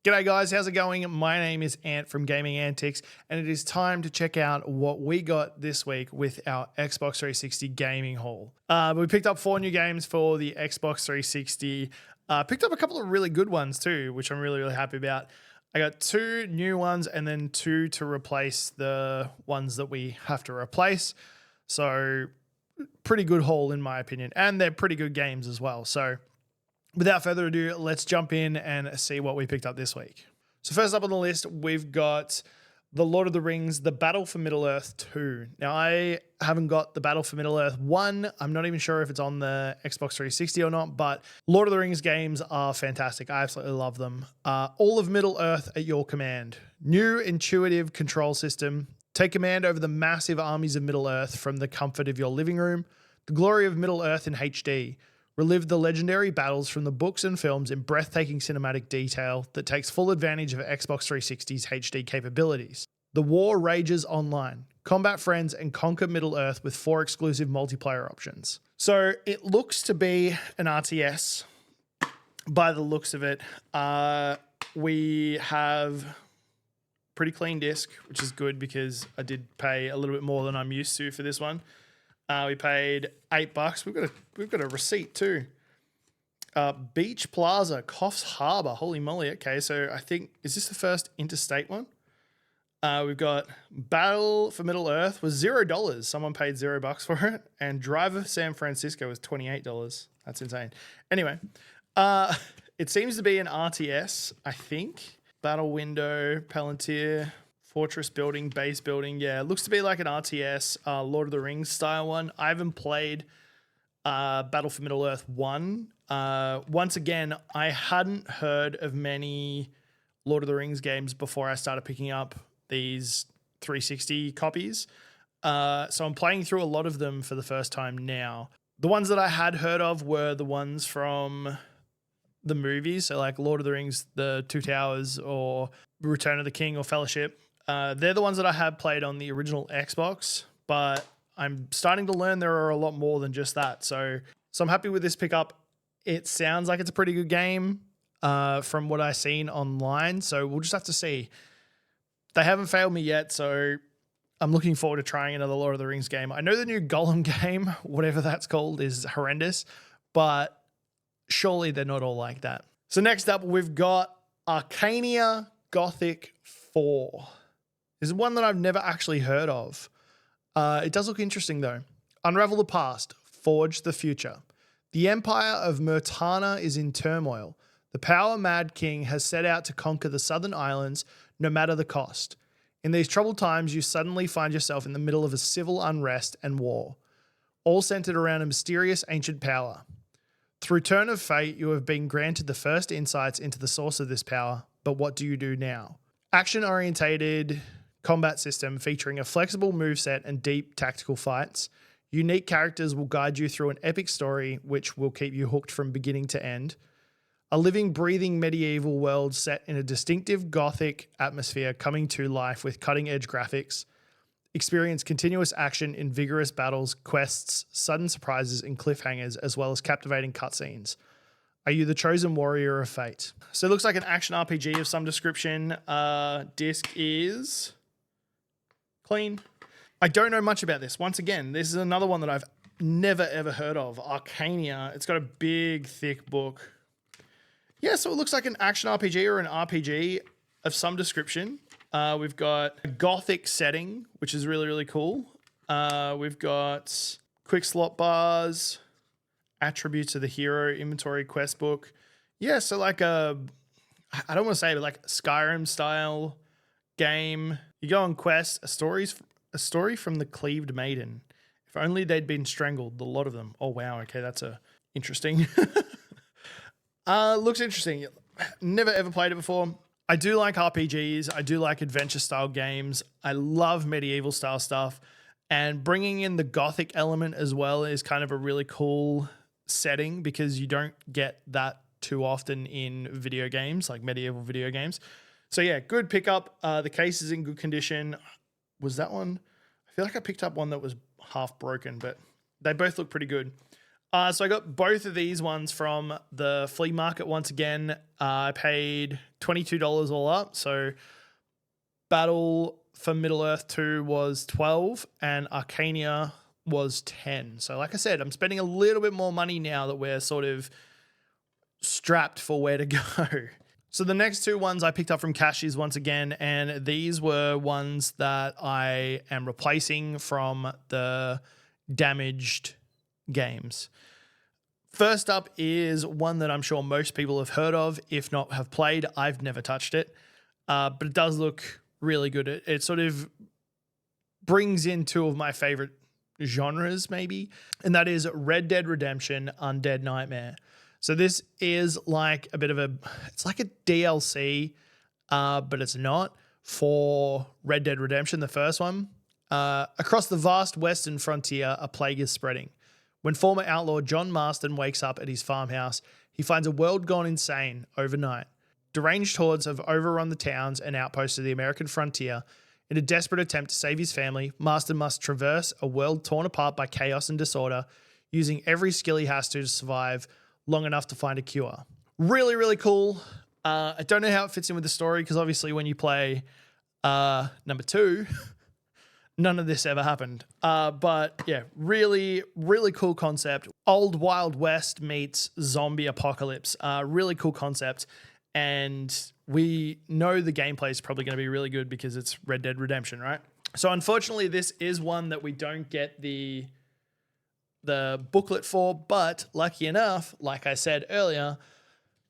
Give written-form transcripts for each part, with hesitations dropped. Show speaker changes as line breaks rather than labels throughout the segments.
G'day guys, how's it going? My name is Ant from Gaming Antics, and it is time to check out what we got this week with our Xbox 360 gaming haul. We picked up 4 new games for the Xbox 360. Picked up a couple of really good ones too, which I'm really happy about. I got 2 new ones and then 2 to replace the ones that we have to replace. So pretty good haul in my opinion, and they're pretty good games as well. So without further ado, let's jump in and see what we picked up this week. So first up on the list, we've got The Lord of the Rings, The Battle for Middle-earth 2. Now, I haven't got The Battle for Middle-earth 1. I'm not even sure if it's on the Xbox 360 or not, but Lord of the Rings games are fantastic. I absolutely love them. All of Middle-earth at your command. New intuitive control system. Take command over the massive armies of Middle-earth from the comfort of your living room. The glory of Middle-earth in HD. Relive the legendary battles from the books and films in breathtaking cinematic detail that takes full advantage of Xbox 360's HD capabilities. The war rages online. Combat friends and conquer Middle-earth with 4 exclusive multiplayer options. So it looks to be an RTS by the looks of it. We have pretty clean disc, which is good because I did pay a little bit more than I'm used to for this one. We paid $8. We've got a receipt too. Beach Plaza, Coffs Harbour. Holy moly. Okay, so I think, is this the first interstate one? We've got Battle for Middle-earth was $0. Someone paid $0 for it. And Driver San Francisco was $28. That's insane. Anyway, it seems to be an RTS, I think. Battle window, Palantir, fortress building, base building. Yeah, it looks to be like an RTS, Lord of the Rings style one. I haven't played Battle for Middle-earth 1. Once again, I hadn't heard of many Lord of the Rings games before I started picking up these 360 copies. So I'm playing through a lot of them for the first time now. The ones that I had heard of were the ones from the movies. So like Lord of the Rings, The Two Towers, or Return of the King, or Fellowship. They're the ones that I have played on the original Xbox, but I'm starting to learn there are a lot more than just that. So I'm happy with this pickup. It sounds like it's a pretty good game from what I've seen online. So we'll just have to see. They haven't failed me yet, so I'm looking forward to trying another Lord of the Rings game. I know the new Gollum game, whatever that's called, is horrendous, but surely they're not all like that. So next up, we've got Arcania Gothic 4. This is one that I've never actually heard of. It does look interesting though. Unravel the past, forge the future. The empire of Murtana is in turmoil. The power-mad king has set out to conquer the southern islands no matter the cost. In these troubled times, you suddenly find yourself in the middle of a civil unrest and war, all centered around a mysterious ancient power. Through turn of fate, you have been granted the first insights into the source of this power, but what do you do now? Action-orientated combat system featuring a flexible moveset and deep tactical fights. Unique characters will guide you through an epic story which will keep you hooked from beginning to end. A living, breathing medieval world set in a distinctive Gothic atmosphere coming to life with cutting-edge graphics. Experience continuous action in vigorous battles, quests, sudden surprises, and cliffhangers, as well as captivating cutscenes. Are you the chosen warrior of fate? So it looks like an action RPG of some description. Disc is clean. I don't know much about this. Once again, this is another one that I've never ever heard of. Arcania. It's got a big, thick book. Yeah, so it looks like an action RPG or an RPG of some description. We've got a Gothic setting, which is really cool. We've got quick slot bars, attributes of the hero, inventory, quest book. Yeah, so like I don't want to say it, but like Skyrim style game. You go on quest, a story from the cleaved maiden. If only they'd been strangled, the lot of them. Oh wow, okay, that's interesting. Looks interesting. Never ever played it before. I do like RPGs. I do like adventure style games. I love medieval style stuff. And bringing in the Gothic element as well is kind of a really cool setting because you don't get that too often in video games, like medieval video games. So yeah, good pickup. The case is in good condition. Was that one? I feel like I picked up one that was half broken, but they both look pretty good. So I got both of these ones from the flea market once again. I paid $22 all up. So Battle for Middle-earth 2 was 12 and Arcania was 10. So like I said, I'm spending a little bit more money now that we're sort of strapped for where to go. So the next two ones I picked up from Cashies once again, and these were ones that I am replacing from the damaged games. First up is one that I'm sure most people have heard of, if not have played. I've never touched it, but it does look really good. It sort of brings in two of my favorite genres, maybe, and that is Red Dead Redemption Undead Nightmare. So this is like a bit of it's like a DLC, but it's not, for Red Dead Redemption, the first one. Across the vast western frontier, a plague is spreading. When former outlaw John Marston wakes up at his farmhouse, he finds a world gone insane overnight. Deranged hordes have overrun the towns and outposts of the American frontier. In a desperate attempt to save his family, Marston must traverse a world torn apart by chaos and disorder, using every skill he has to survive long enough to find a cure. Really, really cool. I don't know how it fits in with the story, because obviously when you play number 2, none of this ever happened. But yeah, really, really cool concept. Old Wild West meets zombie apocalypse. Really cool concept. And we know the gameplay is probably going to be really good because it's Red Dead Redemption, right? So unfortunately, this is one that we don't get the booklet for, but lucky enough, like I said earlier,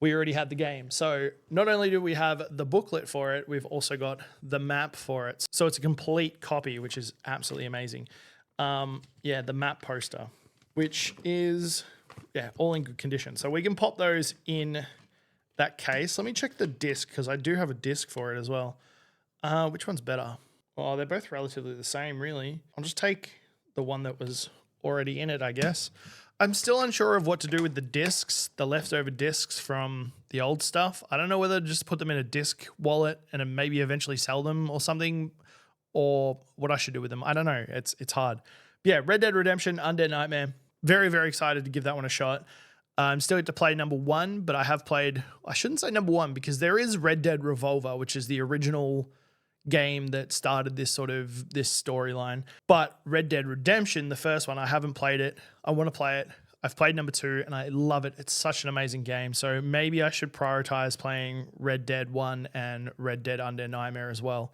we already had the game. So not only do we have the booklet for it, we've also got the map for it. So it's a complete copy, which is absolutely amazing. Yeah, the map poster, which is, yeah, all in good condition. So we can pop those in that case. Let me check the disc, because I do have a disc for it as well. Which one's better? Well, they're both relatively the same, really. I'll just take the one that was already in it, I guess. I'm still unsure of what to do with the discs, the leftover discs from the old stuff. I don't know whether to just put them in a disc wallet and then maybe eventually sell them or something, or what I should do with them. I don't know. It's hard. But yeah, Red Dead Redemption Undead Nightmare. Very, very excited to give that one a shot. I'm still yet to play number 1, but I have played, I shouldn't say number 1, because there is Red Dead Revolver, which is the original game that started this storyline. But Red Dead Redemption, the first one, I haven't played it. I want to play it. I've played number 2 and I love it. It's such an amazing game. So maybe I should prioritize playing Red Dead 1 and Red Dead Undead Nightmare as well.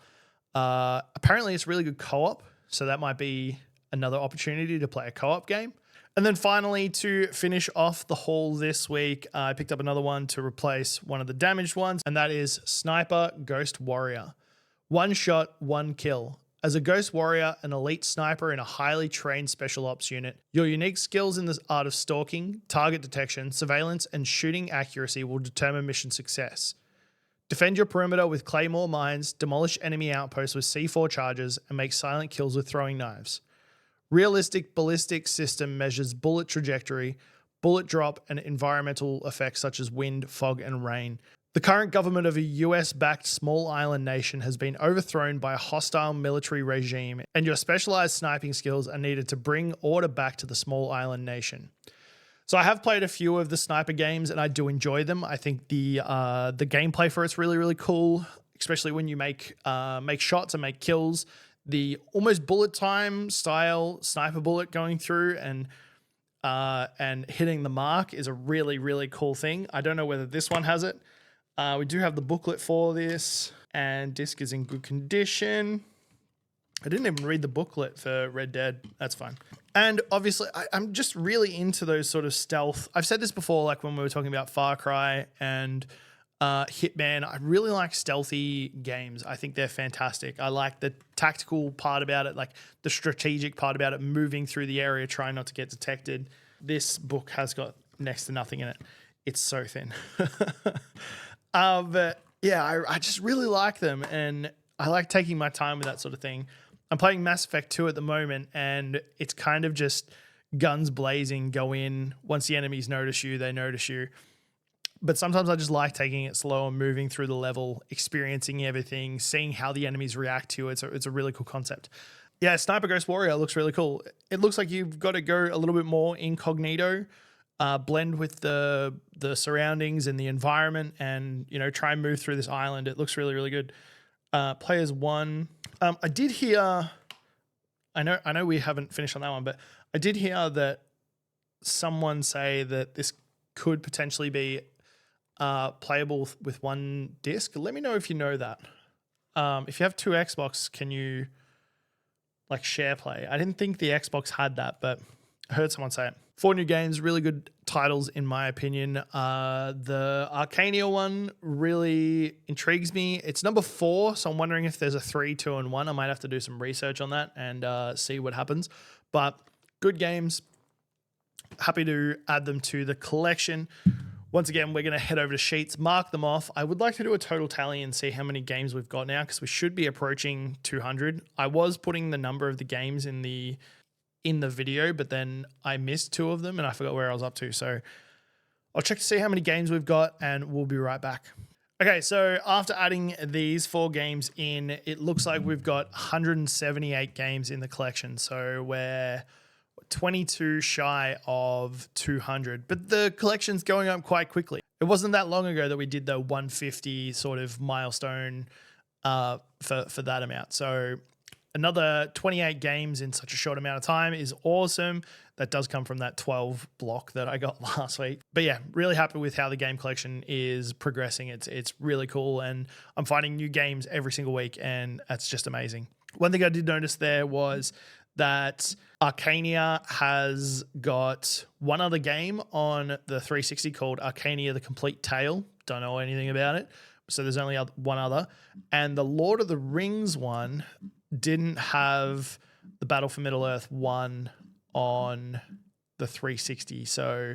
Apparently it's really good co-op, so that might be another opportunity to play a co-op game. And then finally, to finish off the haul this week, I picked up another one to replace one of the damaged ones, and that is Sniper Ghost Warrior. One shot, one kill. As a Ghost Warrior, an elite sniper in a highly trained special ops unit, your unique skills in the art of stalking, target detection, surveillance, and shooting accuracy will determine mission success. Defend your perimeter with claymore mines, demolish enemy outposts with C4 charges, and make silent kills with throwing knives. Realistic ballistic system measures bullet trajectory, bullet drop, and environmental effects such as wind, fog, and rain. The current government of a US-backed small island nation has been overthrown by a hostile military regime, and your specialized sniping skills are needed to bring order back to the small island nation. So I have played a few of the sniper games, and I do enjoy them. I think the gameplay for it's really, really cool, especially when you make shots and make kills. The almost bullet time style sniper bullet going through and hitting the mark is a really, really cool thing. I don't know whether this one has it. We do have the booklet for this, and disc is in good condition. I didn't even read the booklet for Red Dead. That's fine. And obviously, I'm just really into those sort of stealth. I've said this before, like when we were talking about Far Cry and Hitman. I really like stealthy games. I think they're fantastic. I like the tactical part about it, like the strategic part about it, moving through the area, trying not to get detected. This book has got next to nothing in it. It's so thin. But yeah, I just really like them, and I like taking my time with that sort of thing. I'm playing Mass Effect 2 at the moment, and it's kind of just guns blazing, go in. Once the enemies notice you, they notice you. But sometimes I just like taking it slow and moving through the level, experiencing everything, seeing how the enemies react to it. It's a really cool concept. Yeah, Sniper Ghost Warrior looks really cool. It looks like you've got to go a little bit more incognito. blend with the surroundings and the environment, and try and move through this island. It looks really, really good. Players 1. I did hear. I know we haven't finished on that one, but I did hear that someone say that this could potentially be playable with one disc. Let me know if you know that. If you have 2 Xbox, can you share play? I didn't think the Xbox had that, but I heard someone say it. 4 new games, really good titles in my opinion. The Arcania one really intrigues me. It's number 4, so I'm wondering if there's a 3, 2, and 1. I might have to do some research on that and see what happens. But good games. Happy to add them to the collection. Once again, we're going to head over to Sheets, mark them off. I would like to do a total tally and see how many games we've got now, because we should be approaching 200. I was putting the number of the games in the video, but then I missed 2 of them and I forgot where I was up to. So I'll check to see how many games we've got and we'll be right back. Okay, so after adding these 4 games in, it looks like we've got 178 games in the collection. So we're 22 shy of 200, but the collection's going up quite quickly. It wasn't that long ago that we did the 150 sort of milestone for that amount. So another 28 games in such a short amount of time is awesome. That does come from that 12 block that I got last week. But yeah, really happy with how the game collection is progressing. It's really cool, and I'm finding new games every single week, and that's just amazing. One thing I did notice there was that Arcania has got one other game on the 360 called Arcania: The Complete Tale. Don't know anything about it. So there's only one other. And the Lord of the Rings one didn't have the Battle for Middle-earth one on the 360. So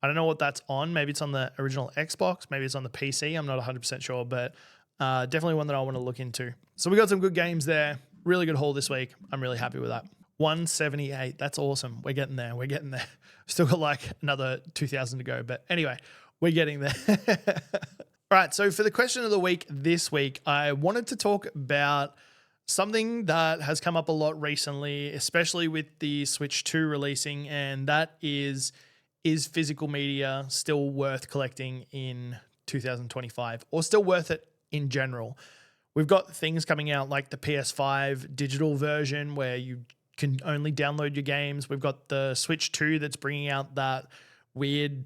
I don't know what that's on. Maybe it's on the original Xbox. Maybe it's on the PC. I'm not 100% sure, but definitely one that I want to look into. So we got some good games there. Really good haul this week. I'm really happy with that. 178. That's awesome. We're getting there. We're getting there. Still got like another 2,000 to go. But anyway, we're getting there. All right. So for the question of the week this week, I wanted to talk about something that has come up a lot recently, especially with the Switch 2 releasing, and that is physical media still worth collecting in 2025, or still worth it in general? We've got things coming out like the PS5 digital version where you can only download your games. We've got the Switch 2 that's bringing out that weird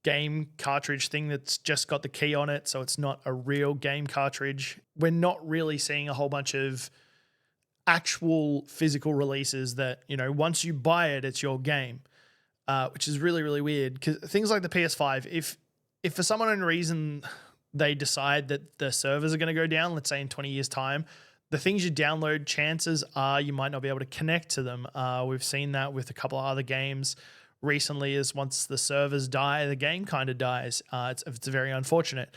game cartridge thing that's just got the key on it, so it's not a real game cartridge. We're not really seeing a whole bunch of actual physical releases that, once you buy it, it's your game, which is really, really weird. Because things like the PS5, if for some unknown reason they decide that the servers are going to go down, let's say in 20 years' time, the things you download, chances are you might not be able to connect to them. We've seen that with a couple of other games recently, is once the servers die, the game kind of dies. It's very unfortunate.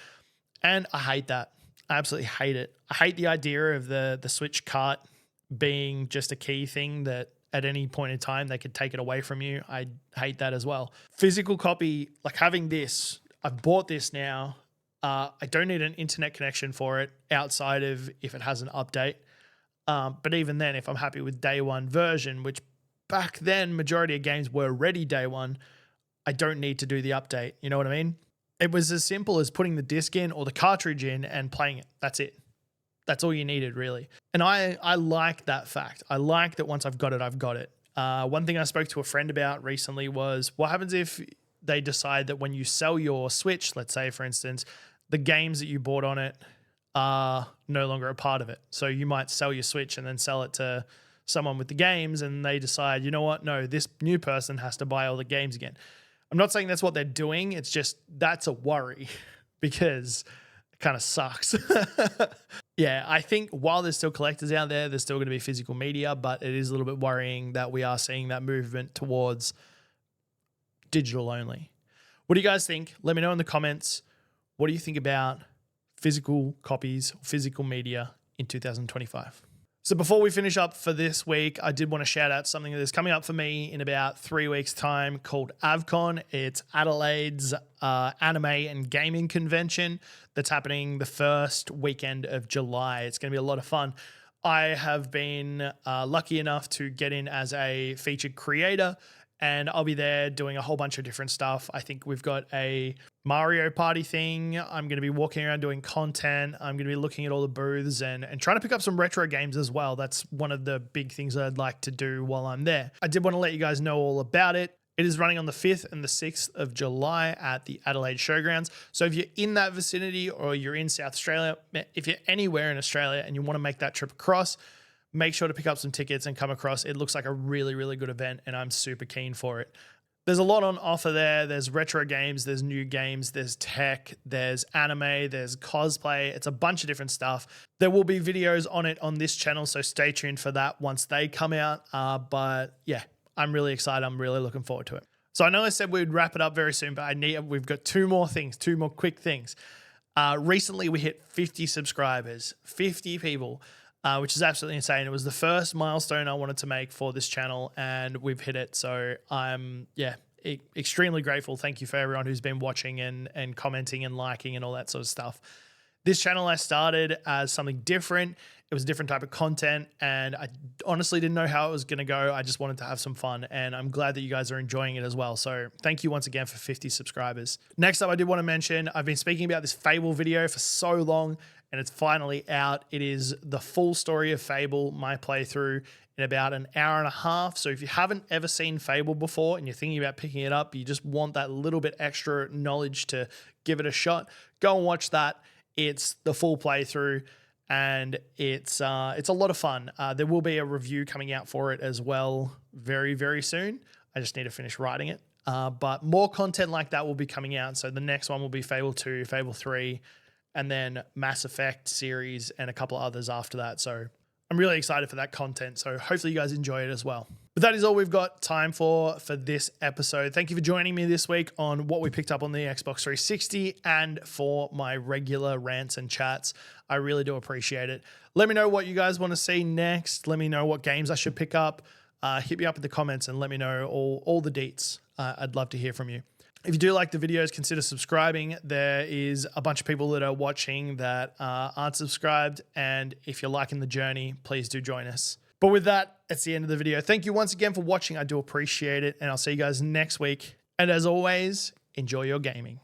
And I hate that. I absolutely hate it. I hate the idea of the Switch cart being just a key thing that at any point in time they could take it away from you. I hate that as well. Physical copy, like having this, I've bought this now. I don't need an internet connection for it outside of if it has an update. But even then, if I'm happy with day one version, which back then majority of games were ready day one, I don't need to do the update. You know what I mean? It was as simple as putting the disc in or the cartridge in and playing it. That's it. That's all you needed, really. And I like that fact. I like that once I've got it, I've got it. One thing I spoke to a friend about recently was what happens if they decide that when you sell your Switch, let's say, for instance, the games that you bought on it are no longer a part of it. So you might sell your Switch and then sell it to someone with the games, and they decide, you know what? No, this new person has to buy all the games again. I'm not saying that's what they're doing. It's just that's a worry because it kind of sucks. Yeah, I think while there's still collectors out there, there's still going to be physical media, but it is a little bit worrying that we are seeing that movement towards digital only. What do you guys think? Let me know in the comments. What do you think about physical copies, physical media in 2025? So before we finish up for this week, I did want to shout out something that is coming up for me in about 3 weeks' time called AvCon. It's Adelaide's anime and gaming convention that's happening the first weekend of July. It's going to be a lot of fun. I have been lucky enough to get in as a featured creator, and I'll be there doing a whole bunch of different stuff. I think we've got a Mario Party thing. I'm going to be walking around doing content. I'm going to be looking at all the booths and trying to pick up some retro games as well. That's one of the big things I'd like to do while I'm there. I did want to let you guys know all about it. It is running on the 5th and the 6th of July at the Adelaide Showgrounds. So if you're in that vicinity or you're in South Australia, if you're anywhere in Australia and you want to make that trip across, make sure to pick up some tickets and come across. It looks like a really, really good event and I'm super keen for it. There's a lot on offer there. There's retro games, there's new games, there's tech, there's anime, there's cosplay. It's a bunch of different stuff. There will be videos on it on this channel, so stay tuned for that once they come out. But yeah, I'm really excited. I'm really looking forward to it. So I know I said we'd wrap it up very soon, but we've got two more quick things. Recently we hit 50 subscribers, 50 people, which is absolutely insane. It was the first milestone I wanted to make for this channel and we've hit it. So I'm, extremely grateful. Thank you for everyone who's been watching and commenting and liking and all that sort of stuff. This channel I started as something different. It was a different type of content and I honestly didn't know how it was going to go. I just wanted to have some fun and I'm glad that you guys are enjoying it as well. So thank you once again for 50 subscribers. Next up, I did want to mention, I've been speaking about this Fable video for so long and it's finally out. It is the full story of Fable, my playthrough in about an hour and a half. So if you haven't ever seen Fable before and you're thinking about picking it up, you just want that little bit extra knowledge to give it a shot, go and watch that. It's the full playthrough. And it's a lot of fun. There will be a review coming out for it as well very, very soon. I just need to finish writing it. But more content like that will be coming out. So the next one will be Fable 2, Fable 3, and then Mass Effect series and a couple of others after that. So I'm really excited for that content. So hopefully you guys enjoy it as well. But that is all we've got time for this episode. Thank you for joining me this week on what we picked up on the Xbox 360 and for my regular rants and chats. I really do appreciate it. Let me know what you guys want to see next. Let me know what games I should pick up. Hit me up in the comments and let me know all the deets. I'd love to hear from you. If you do like the videos, consider subscribing. There is a bunch of people that are watching that aren't subscribed. And if you're liking the journey, please do join us. But with that, that's the end of the video. Thank you once again for watching. I do appreciate it. And I'll see you guys next week. And as always, enjoy your gaming.